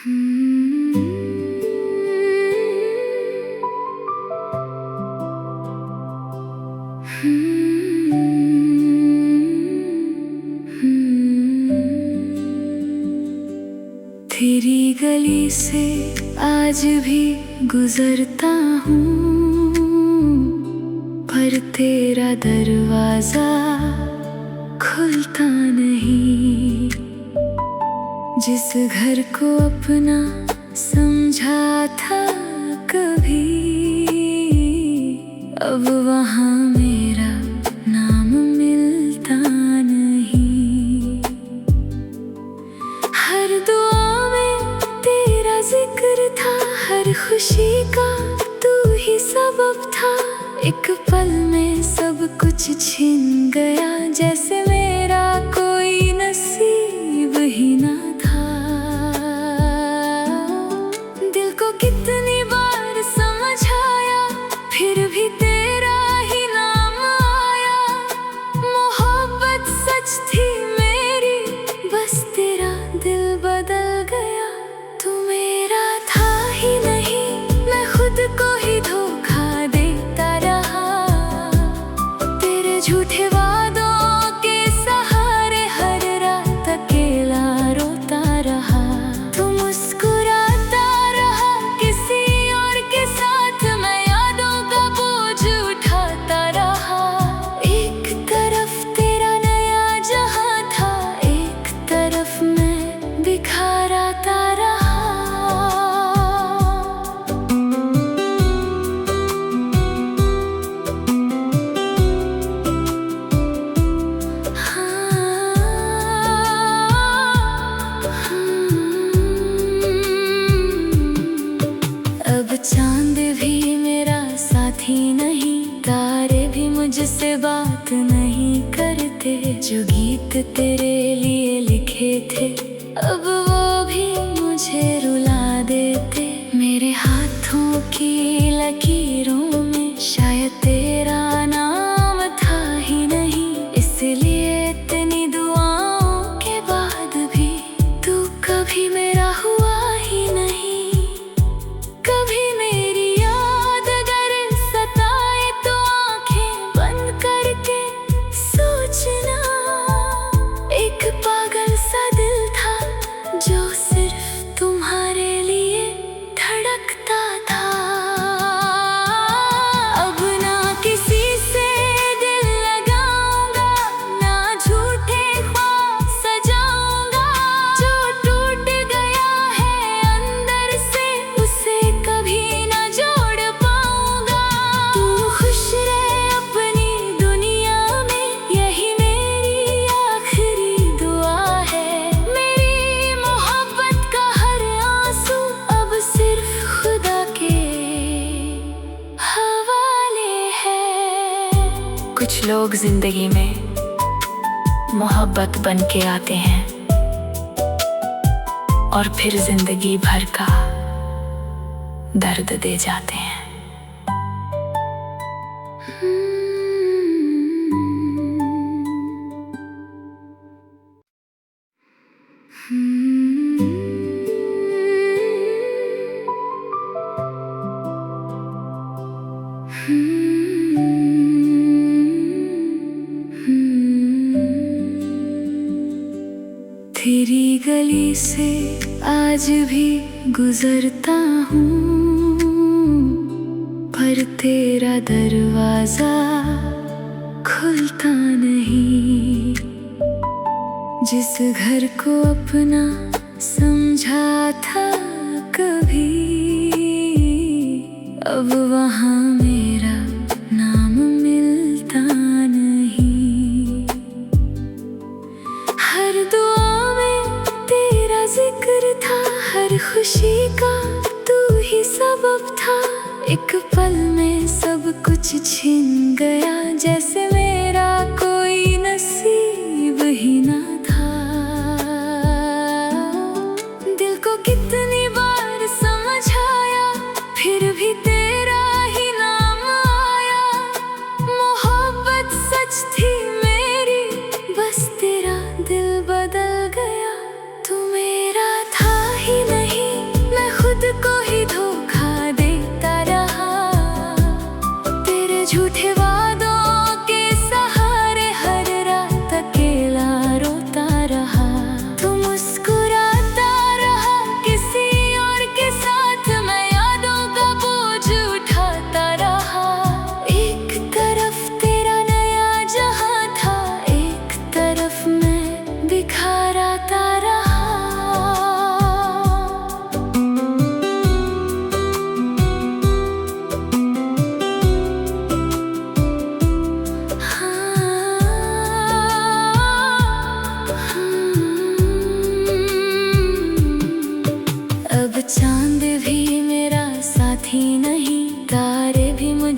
तेरी गली से आज भी गुजरता हूँ, पर तेरा दरवाजा खुलता नहीं। जिस घर को अपना समझा था कभी, अब वहाँ मेरा नाम मिलता नहीं। हर दुआ में तेरा जिक्र था, हर खुशी का तू ही सबब था। एक पल में सब कुछ छिन गया, जैसे मेरा कोई नसीब ही ना था। दिल को कितनी बार समझाया, फिर भी तेरा ही नाम आया। मोहब्बत सच थी मेरी, बस तेरा दिल बदल गया। तू मेरा था ही नहीं, मैं खुद को ही धोखा देता रहा। तेरे झूठे वादों के सहारे हर रात अकेला रोता रहा। तू मुस्कुराता रहा किसी और के साथ, मैं यादों का बोझ उठाता रहा। एक तरफ तेरा नया जहां था, एक तरफ मैं बिखराता रहा। अब चांद भी मेरा साथी नहीं, तारे भी मुझसे बात नहीं करते। जो गीत तेरे लिए लिखे थे, अब वो भी मुझे रुला देते। मेरे हाथों की लकीरों में शायद तेरा नाम था ही नहीं, इसलिए इतनी दुआओं के बाद भी तू कभी मेरा हुआ ही नहीं। कभी मेरी याद अगर सताए तो आंखें बंद करके सोचना। एक पागल सा दिल था जो सिर्फ तुम्हारे लिए धड़कता था। अब ना किसी से दिल लगाऊंगा, ना झूठे ख्वाब सजाऊंगा। जो टूट गया है अंदर से, उसे कभी ना जोड़ पाऊंगा। तू खुश रहे अपनी दुनिया में, यही मेरी आखिरी दुआ है। मेरी मोहब्बत का हर आंसू अब सिर्फ खुदा के हवाले है। कुछ लोग जिंदगी में मोहब्बत बन के आते हैं और फिर जिंदगी भर का दर्द दे जाते हैं। तेरी गली से आज भी गुजरता हूँ, पर तेरा दरवाजा खुलता नहीं। जिस घर को अपना समझा था कभी, अब वहाँ मेरा नाम मिलता नहीं। हर दुआ में तेरा जिक्र था, हर खुशी का तू ही सबब था। एक पल में सब कुछ छिन गया, जैसे मेरा कोई नसीब ही ना था। दिल को कितनी बार समझाया, फिर भी तेरा ही नाम आया। मोहब्बत सच थी मेरी, बस तेरा दिल बदल गया। तू मेरा था ही नहीं,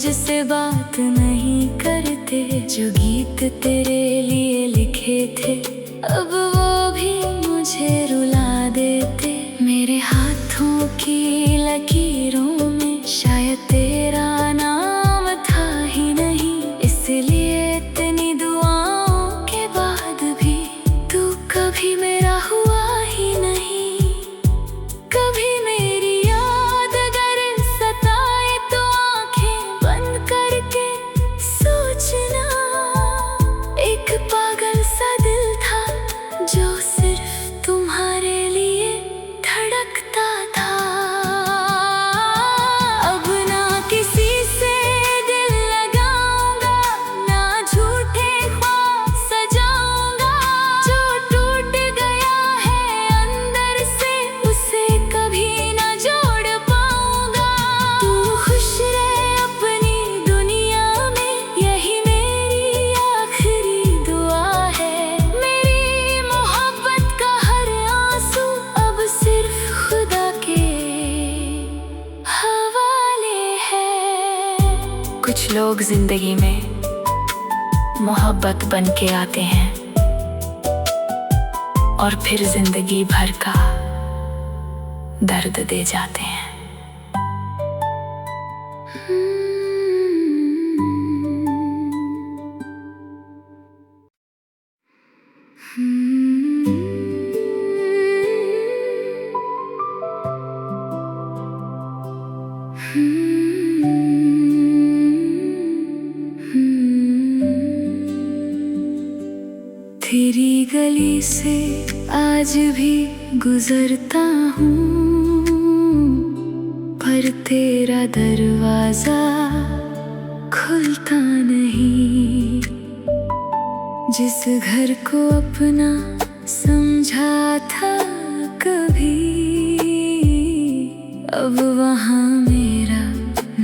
मुझसे बात नहीं करते, जो गीत तेरे लिए लिखे थे अब वो भी मुझे रुला देते। मेरे हाथों की लकीरों में शायद तेरा नाम था ही नहीं, इसलिए इतनी दुआओं के बाद भी तू कभी मेरा हुआ ही नहीं। कभी मेरी याद अगर सताए तो आंखें बंद करके सोचना, एक पागल सा दिल था जो सिर्फ तुम्हारे लिए धड़कता था। अब ना किसी से दिल लगाऊंगा, ना झूठे ख्वाब सजाऊंगा। जो टूट गया है अंदर से उसे कभी ना जोड़ पाऊंगा। तू खुश रहे अपनी दुनिया में, यही मेरी आखिरी दुआ है। मेरी मोहब्बत का हर आंसू अब सिर्फ खुदा के हवाले है। कुछ लोग जिंदगी में मोहब्बत बन के आते हैं और फिर जिंदगी भर का दर्द दे जाते हैं। तेरी गली से आज भी गुजरता हूँ, पर तेरा दरवाजा खुलता नहीं। जिस घर को अपना समझा था कभी, अब वहाँ मेरा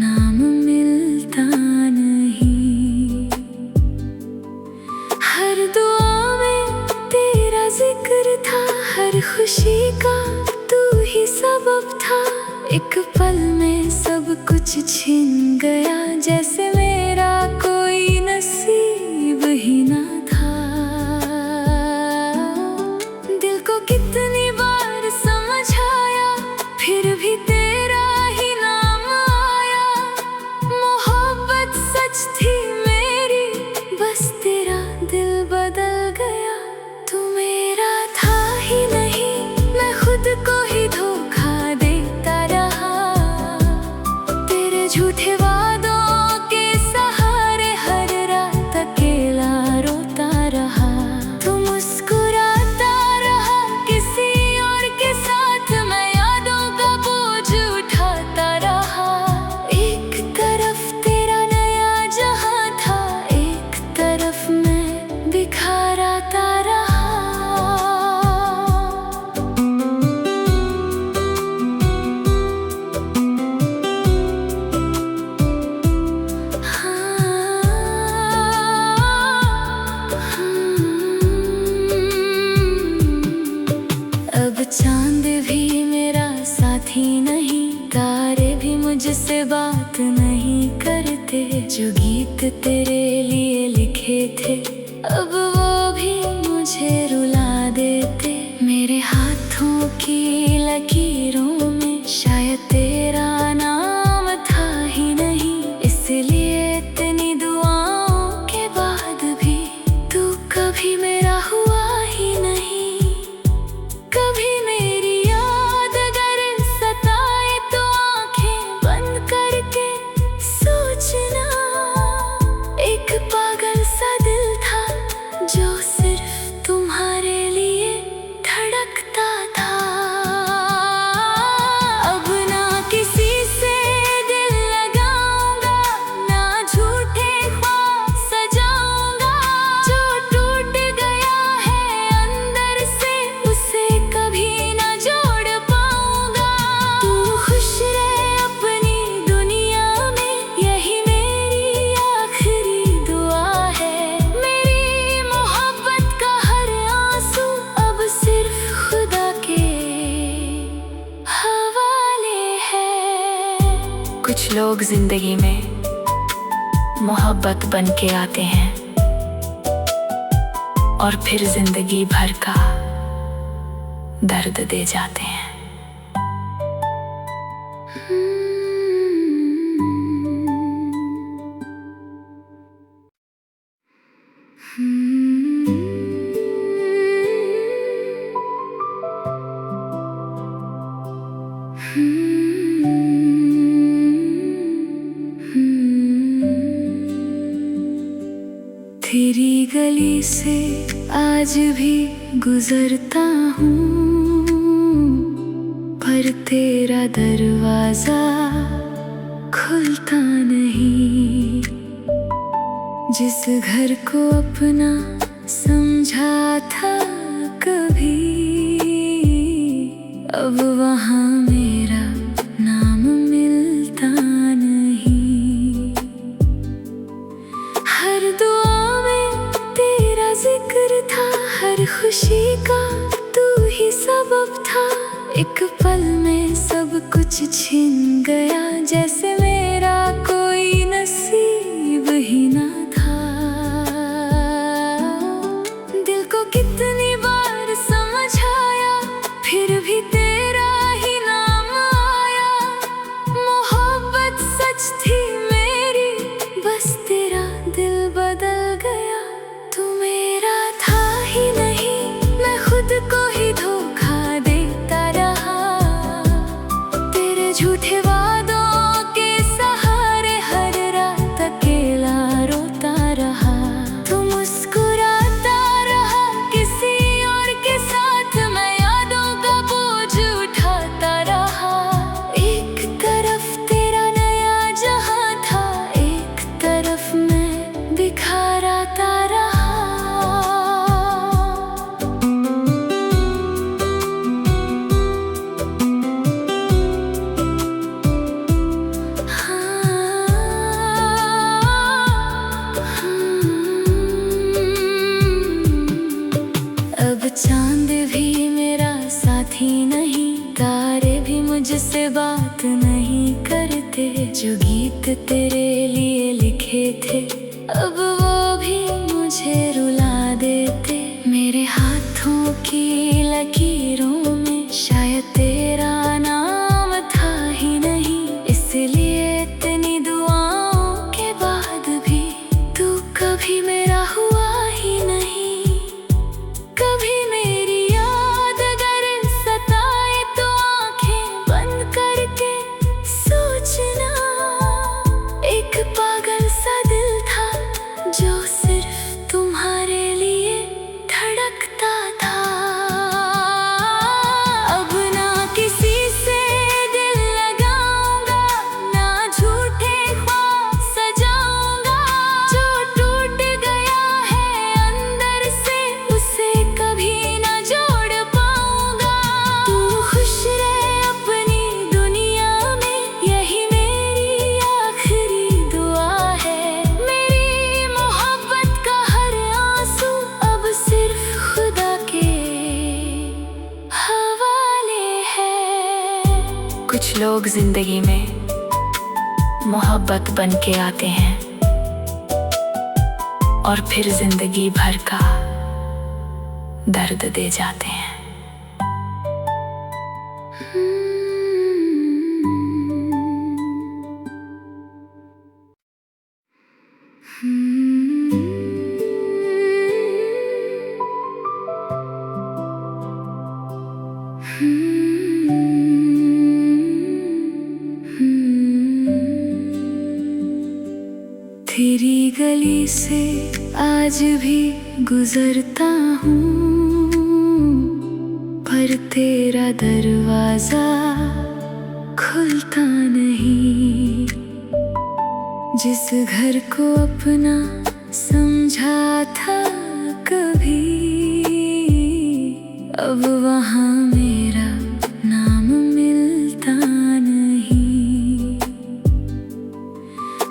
नाम मिलता नहीं। हर दुआ में तेरा जिक्र था, हर खुशी का तू ही सबब था। एक पल में सब कुछ छिन गया, जैसे मेरा कोई नसीब ही ना था। दिल को कितनी बार समझाया, फिर भी तेरा ही नाम आया। मोहब्बत सच थी मेरी, बस तेरा दिल बदल गया। तू मेरा था ही नहीं, मैं खुद को ही धोखा देता रहा। तेरे झूठे वादों के सहारे हर रात अकेला रोता रहा। तू मुस्कुराता रहा किसी और के साथ, मैं यादों का बोझ उठाता रहा। एक तरफ तेरा नया जहां था, एक तरफ मैं बिखराता रहा। अब चांद भी मेरा साथी नहीं, तारे भी मुझसे बात नहीं करते। जो गीत तेरे लिए लिखे थे अब वो भी मुझे रुला देते। मेरे हाथों की लकीरों में शायद तेरा नाम था ही नहीं, इसलिए इतनी दुआओं के बाद भी तू कभी मेरा हुआ ही नहीं। कभी मेरी याद अगर सताए तो आंखें बंद करके सोचना, एक पागल सा दिल था जो सिर्फ तुम्हारे लिए धड़कता था। अब ना किसी से दिल लगाऊंगा, ना झूठे ख्वाब सजाऊंगा। जो टूट गया है अंदर से उसे कभी ना जोड़ पाऊंगा। तू खुश रहे अपनी दुनिया में, यही मेरी आखिरी दुआ है। मेरी मोहब्बत का हर आंसू अब सिर्फ खुदा के हवाले है। कुछ लोग जिंदगी में मोहब्बत बन के आते हैं और फिर जिंदगी भर का दर्द दे जाते हैं। तेरी गली से आज भी गुजरता हूँ, पर तेरा दरवाजा खुलता नहीं। जिस घर को अपना समझा था कभी, अब वहाँ मेरा नाम मिलता नहीं। हर दुआ में तेरा जिक्र था, हर खुशी का तू ही सबब था। एक पल में सब कुछ छिन गया, जैसे मेरा कोई नसीब ही ना था। दिल को कितनी बार समझाया, फिर भी तेरा ही नाम आया। मोहब्बत सच थी मेरी, बस तेरा दिल बदल गया। तू मेरा था ही नहीं, मैं खुद को ही धोखा देता रहा। तेरे झूठे वादों के सहारे हर रात अकेला रोता रहा। तू मुस्कुराता रहा किसी और के साथ, मैं यादों का बोझ उठाता रहा। एक तरफ तेरा नया जहां था, एक तरफ मैं बिखराता रहा। अब चांद भी मेरा साथी नहीं, तारे भी मुझसे बात नहीं करते। जो गीत तेरे लिए लिखे थे, अब वो भी मुझे रुला देते। मेरे हाथों की लकीरों में शायद तेरा नाम था ही नहीं, इसलिए इतनी दुआओं के बाद भी तू कभी मेरा हुआ ही नहीं। कभी मेरी याद अगर सताए तो आंखें बंद करके सोचना। एक पागल सा दिल था जो सिर्फ तुम्हारे लिए धड़कता था। अब ना किसी से दिल लगाऊंगा, ना झूठे ख्वाब सजाऊंगा। जो टूट गया है अंदर से, उसे कभी ना जोड़ पाऊंगा। तू खुश रहे अपनी दुनिया में, यही मेरी आखिरी दुआ है। मेरी मोहब्बत का हर आंसू अब सिर्फ खुदा के हवाले है। कुछ लोग जिंदगी में मोहब्बत बन के आते हैं और फिर जिंदगी भर का दर्द दे जाते हैं। तेरी गली से आज भी गुजरता हूँ, पर तेरा दरवाजा खुलता नहीं। जिस घर को अपना समझा था कभी, अब वहाँ मेरा नाम मिलता नहीं।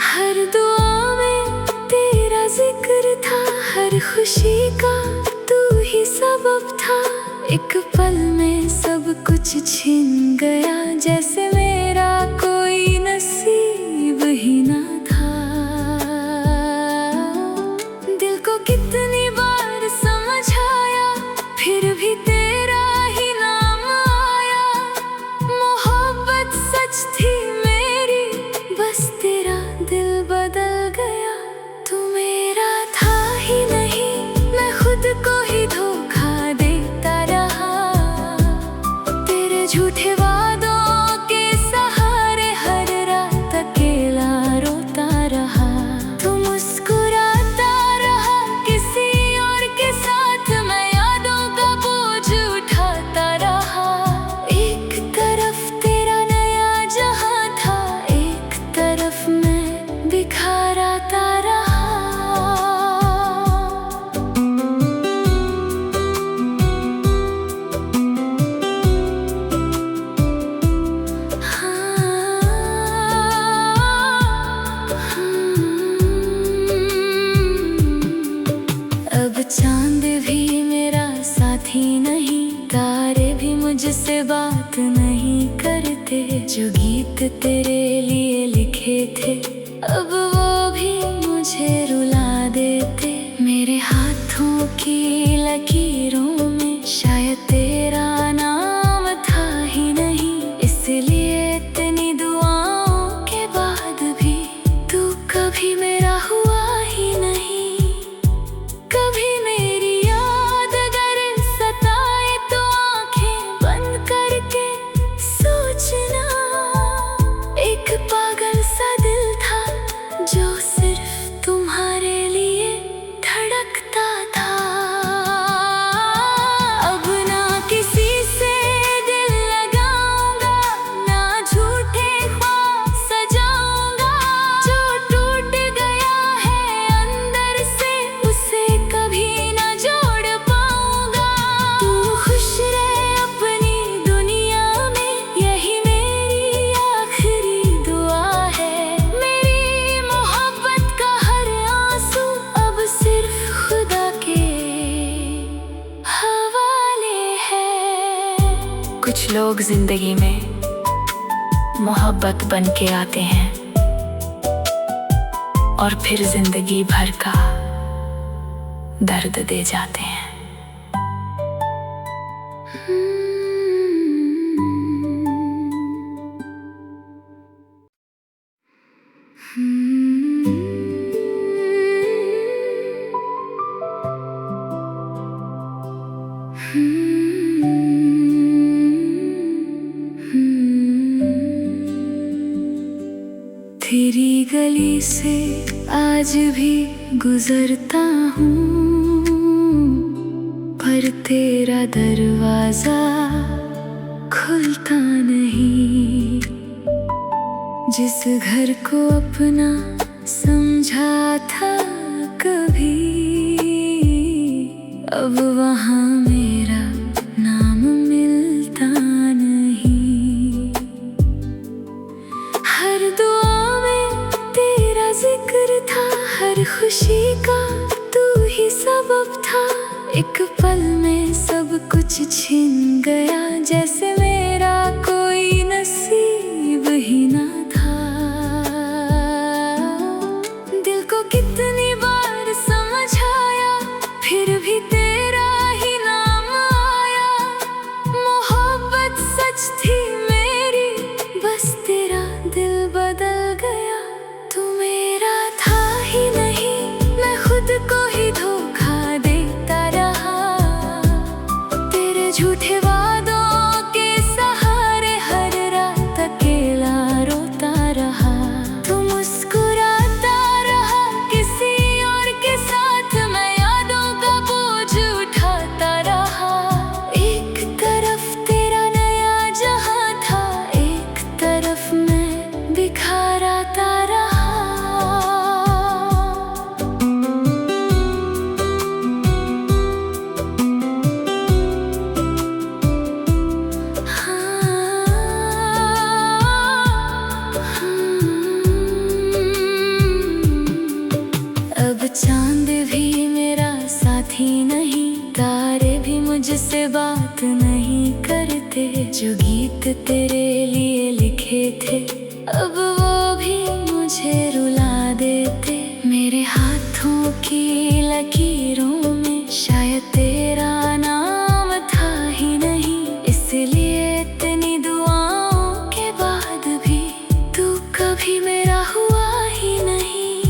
हर दुआ में तेरा जिक्र था, हर खुशी का तू ही सबब था। एक पल में सब कुछ छिन गया, जैसे मेरा कोई नसीब ही ना था। झूठे वादों के सहारे हर रात अकेला रोता रहा। तू मुस्कुराता रहा किसी और के साथ, मैं यादों का बोझ उठाता रहा। एक तरफ तेरा नया जहां था, एक तरफ मैं बिखराता रहा। अब चांद भी मेरा साथी नहीं, तारे भी मुझसे बात नहीं करते। जो गीत तेरे लिए लिखे थे अब वो भी मुझे रुला देते। मेरे हाथों की लकीरों में शायद तेरा नाम था ही नहीं, इसलिए इतनी दुआओं के बाद भी तू कभी मेरा हुआ ही नहीं। कभी मेरी याद अगर सताए तो आंखें बंद करके सोचना, एक पागल सा दिल था जो सिर्फ तुम्हारे लिए धड़कता था। अब ना किसी से दिल लगाऊंगा, ना झूठे ख्वाब सजाऊंगा। जो टूट गया है अंदर से उसे कभी ना जोड़ पाऊंगा। तू खुश रहे अपनी दुनिया में, यही मेरी आखिरी दुआ है। मेरी मोहब्बत का हर आंसू अब सिर्फ खुदा के हवाले है। कुछ लोग जिंदगी में मोहब्बत बन के आते हैं और फिर जिंदगी भर का दर्द दे जाते हैं। तेरी गली से आज भी गुजरता हूँ, पर तेरा दरवाजा खुलता नहीं। जिस घर को अपना समझा था कभी, अब वहाँ मेरा नाम मिलता नहीं। हर दुआ में तेरा जिक्र था, हर खुशी का तू ही सबब था। एक पल में सब कुछ छिन गया, जैसे मेरा कोई नसीब ही ना था। दिल को कितनी बार समझाया, फिर भी तेरा ही नाम आया। मोहब्बत सच थी मेरी, बस तेरा दिल बदल गया। तू मेरा था ही नहीं, मैं खुद को ही धोखा देता रहा। तेरे झूठे वादों के सहारे हर रात अकेला रोता रहा। तू मुस्कुराता रहा किसी और के साथ, मैं यादों का बोझ उठाता रहा। एक तरफ तेरा नया जहां था, एक तरफ मैं बिखराता रहा। अब चांद भी मेरा साथी नहीं, तारे भी मुझसे बात नहीं करते। जो गीत तेरे लिए लिखे थे अब वो भी मुझे रुला देते। मेरे हाथों की लकीरों में शायद तेरा नाम था ही नहीं, इसलिए इतनी दुआओं के बाद भी तू कभी मेरा हुआ ही नहीं।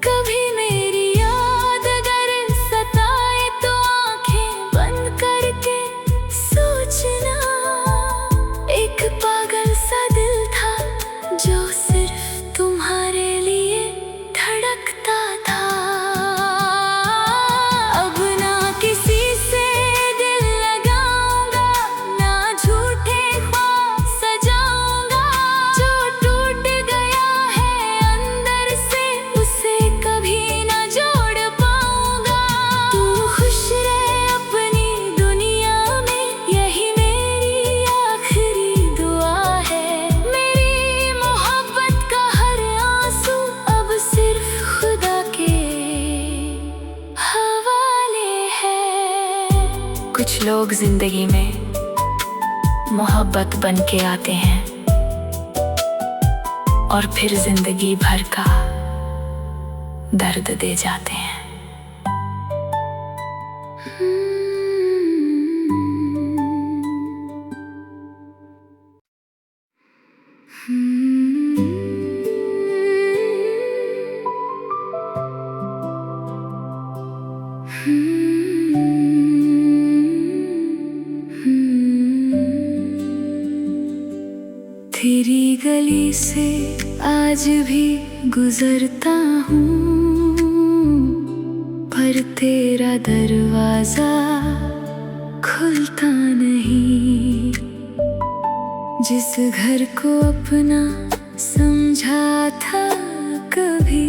कभी मेरी याद अगर सताए तो आंखें बंद करके सोचना, जिंदगी में मोहब्बत बन के आते हैं और फिर जिंदगी भर का दर्द दे जाते हैं। तेरी गली से आज भी गुजरता हूँ, पर तेरा दरवाजा खुलता नहीं। जिस घर को अपना समझा था कभी,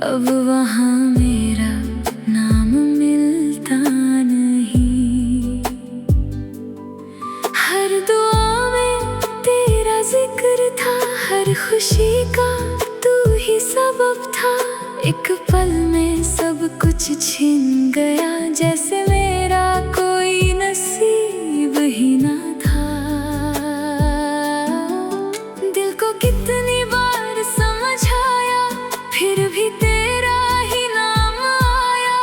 अब वहाँ मेरा नाम मिलता नहीं। हर दुआ में तेरा जिक्र था, हर खुशी का तू ही सबब था। एक पल में सब कुछ छिन गया, जैसे मेरा कोई नसीब ही ना था। दिल को कितनी बार समझाया, फिर भी तेरा ही नाम आया।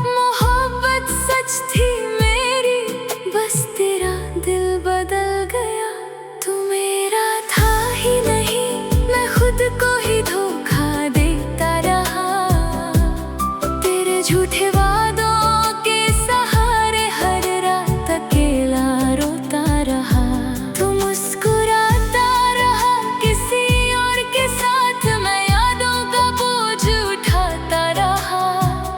मोहब्बत सच थी मेरी, बस तेरा दिल बदल गया। तू मेरा था ही नहीं, मैं खुद को ही धोखा देता रहा। तेरे झूठे वादों के सहारे हर रात अकेला रोता रहा। तू मुस्कुराता रहा किसी और के साथ, मैं यादों का बोझ उठाता रहा।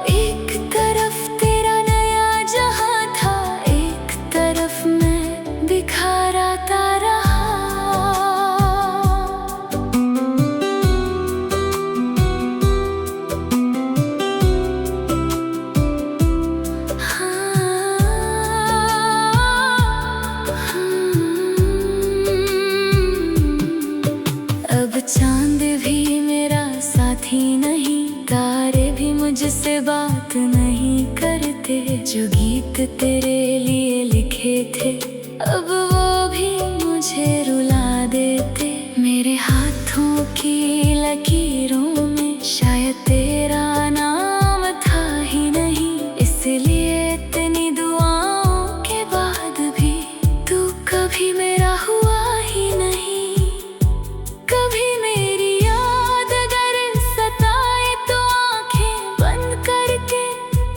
एक तरफ तेरा नया जहां था, एक तरफ मैं बिखराता रहा। अब चांद भी मेरा साथी नहीं, तारे भी मुझसे बात नहीं करते। जो गीत तेरे लिए लिखे थे, अब वो भी मुझे रुला देते। मेरे हाथों की लकीरों में शायद तेरा नाम था ही नहीं, इसलिए इतनी दुआओं के बाद भी तू कभी मेरा हुआ ही नहीं। कभी मेरी याद अगर सताए तो आंखें बंद करके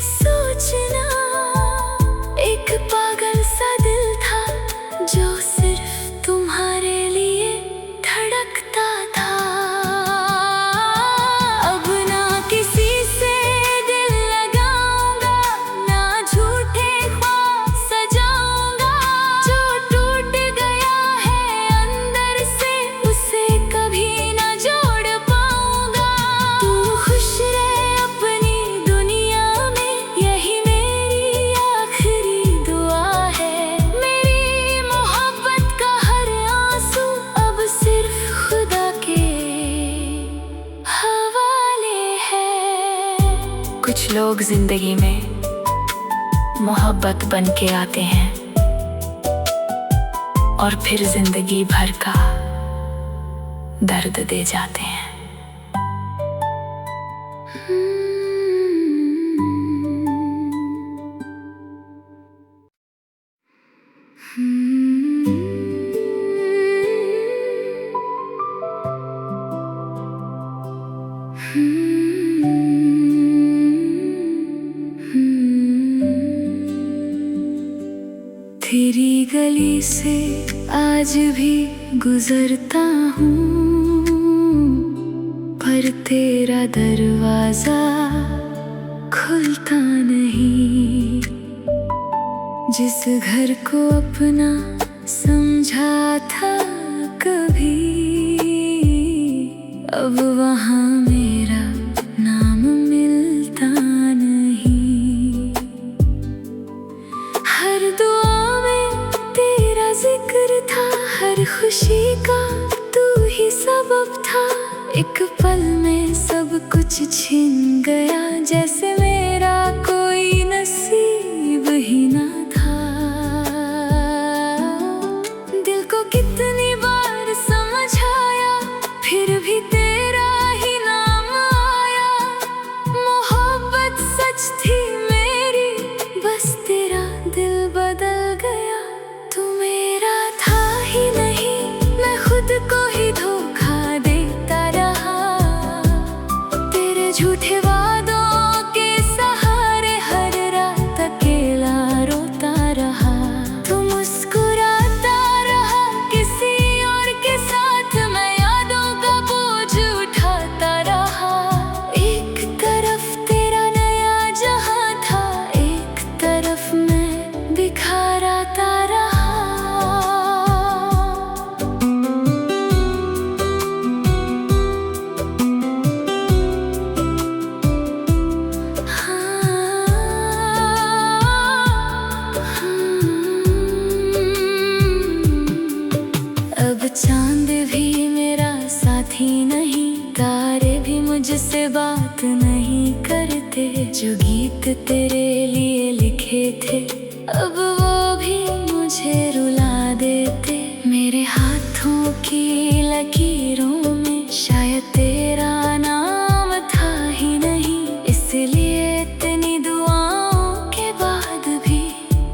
सोचना। एक पागल सा दिल था जो सिर्फ तुम्हारे लिए धड़कता था। अब ना किसी से दिल लगाऊंगा, ना झूठे ख्वाब सजाऊंगा। जो टूट गया है अंदर से, उसे कभी ना जोड़ पाऊंगा। तू खुश रहे अपनी दुनिया में, यही मेरी आखिरी दुआ है। मेरी मोहब्बत का हर आंसू अब सिर्फ खुदा के हवाले है। कुछ लोग जिंदगी में मोहब्बत बन के आते हैं और फिर जिंदगी भर का दर्द दे जाते हैं। तेरी गली से आज भी गुजरता हूँ, पर तेरा दरवाजा खुलता नहीं। जिस घर को अपना समझा था कभी, अब वहाँ मेरा नाम मिलता नहीं। हर दुआ में तेरा जिक्र था, हर खुशी का तू ही सबब था। एक पल में सब कुछ छिन गया, जैसे मेरा कोई नसीब आता रहा। अब चांद भी मेरा साथी नहीं, तारे भी मुझसे बात नहीं करते। जो गीत तेरे लिए लिखे थे अब वो भी मुझे रुला देते। मेरे हाथों की लकीरों में शायद तेरा नाम था ही नहीं, इसलिए इतनी दुआओं के बाद भी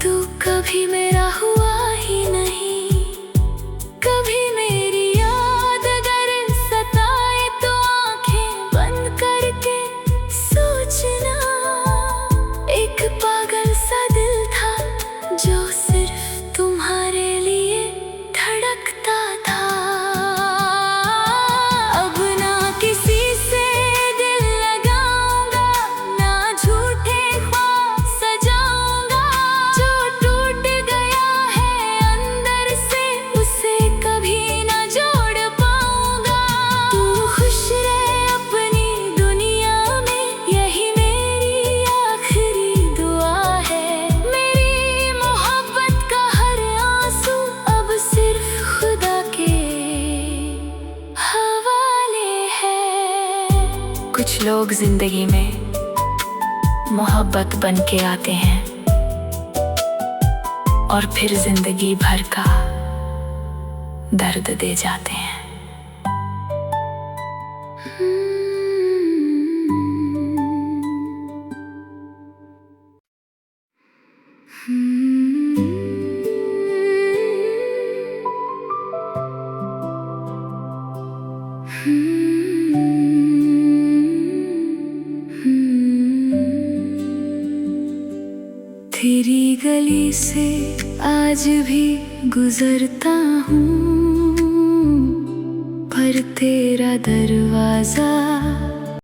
तू कभी मेरा हुआ ही नहीं। कभी मेरी याद अगर सताए तो आंखें बंद करके सोचना, एक पागल सा दिल था जो सिर्फ तुम्हारे लिए धड़कता था। अब ना किसी से दिल लगाऊंगा, ना झूठे ख्वाब सजाऊंगा। जो टूट गया है अंदर से उसे कभी ना जोड़ पाऊंगा। तू खुश रहे अपनी दुनिया में, यही मेरी आखिरी दुआ है। मेरी मोहब्बत का हर आंसू अब सिर्फ खुदा के हवाले है। कुछ लोग जिंदगी में मोहब्बत बन के आते हैं और फिर जिंदगी भर का दर्द दे जाते हैं। तेरी गली से आज भी गुजरता हूँ, पर तेरा दरवाजा